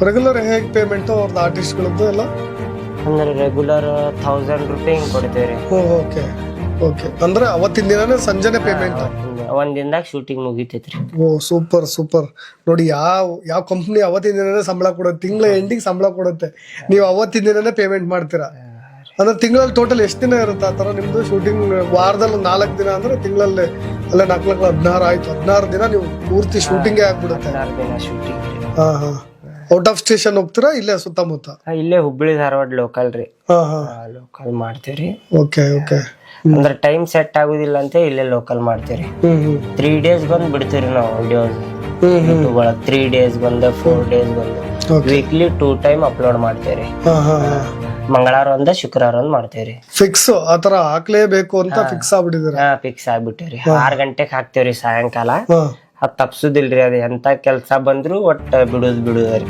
Regular ಹೇಗೆ payment ಅವ್ರದ್ದು ಆರ್ಟಿಸ್ಟ್ಗಳದ್ದು ಎಲ್ಲ? ಅಂದ್ರೆ ರೆಗ್ಯುಲರ್ 1000 ರೂಪಾಯಿ ಹಿಂಗ್ ಕೊಡ್ತೇವ್ರಿ. ಓಕೆ ಓಕೆ, ಅಂದ್ರೆ ಅವತ್ತಿನ ದಿನನೇ ಸಂಜೆನೆ ಪೇಮೆಂಟ್? ಒಂದ್ ದಿನದಾಗ ಶೂಟಿಂಗ್ ಮುಗಿತೈತ್ರಿ. ಓ ಸೂಪರ್ ಸೂಪರ್. ನೋಡಿ ಯಾವ ಕಂಪ್ನಿ ಅವತ್ತಿನ ದಿನನೇ ಸಂಬಳ ಕೊಡುತ್ತೆ, ತಿಂಗಳ ಎಂಡಿಗೆ ಸಂಬಳ ಕೊಡುತ್ತೆ, ನೀವು ಅವತ್ತಿನ ದಿನನೇ ಪೇಮೆಂಟ್ ಮಾಡ್ತೀರಾ. ಅಂದ್ರೆ ತಿಂಗಳಲ್ಲಿ ಟೋಟಲ್ ಎಷ್ಟು ದಿನ ಇರುತ್ತೆ ಆ ಥರ ನಿಮ್ದು ಶೂಟಿಂಗ್? ವಾರದಲ್ಲಿ 4 ದಿನ ಅಂದ್ರೆ ತಿಂಗಳಲ್ಲಿ ಅಲ್ಲೇ 4 16 ಆಯ್ತು. 16 ದಿನ ನೀವು ಪೂರ್ತಿ ಶೂಟಿಂಗೇ ಆಗ್ಬಿಡುತ್ತೆ. 16 ದಿನ ಶೂಟಿಂಗ್ ರೀ. ಹಾ ಹಾ. ಔಟ್ ಆಫ್ ಸ್ಟೇಷನ್ ಹೋಗ್ತೀರಾ ಇಲ್ಲೇ ಸುತ್ತಮುತ್ತ? ಇಲ್ಲೇ ಹುಬ್ಳಿ ಧಾರವಾಡ ಲೋಕಲ್ ರೀ. ಹಾ ಹಾ. ಲೋಕಲ್ ಮಾಡ್ತೇವ್ರಿ. Okay okay. ಅಂದ್ರೆ ಟೈಮ್ ಸೆಟ್ ಆಗುದಿಲ್ಲ ಅಂತ ಇಲ್ಲೇ ಲೋಕಲ್ ಮಾಡ್ತೇವ್ರಿ. 3 days ಬಂದ್ ಬಿಡ್ತೀವ್ರಿ ನಾವು ವಿಡಿಯೋಸ್ ಯೂಟ್ಯೂಬ್ ಒಳಗ. 3 days ಬಂದ 4 days ಬಂದ ವೀಕ್ಲಿ 2 ಟೈಮ್ ಅಪ್ಲೋಡ್ ಮಾಡ್ತೇವ್ರಿ. ಮಂಗಳವಾರ ಒಂದ ಶುಕ್ರವಾರ ಒಂದ್ ಮಾಡ್ತೇವ್ರಿ. ಫಿಕ್ಸ್ ಆತರ ಹಾಕ್ಲೇಬೇಕು ಅಂತ ಫಿಕ್ಸ್ ಆಗ್ಬಿಟ್ಟಿದ್ರೆ? ಫಿಕ್ಸ್ ಆಗ್ಬಿಟ್ಟೇವ್ರಿ. 6 ಗಂಟೆಗೆ ಹಾಕ್ತೇವ್ರಿ ಸಾಯಂಕಾಲ. ಅದ್ ತಪ್ಸುದಿಲ್ರಿ, ಅದ್ ಎಂತ ಕೆಲ್ಸ ಬಂದ್ರು ಒಟ್ಟ ಬಿಡುದ್ರಿ.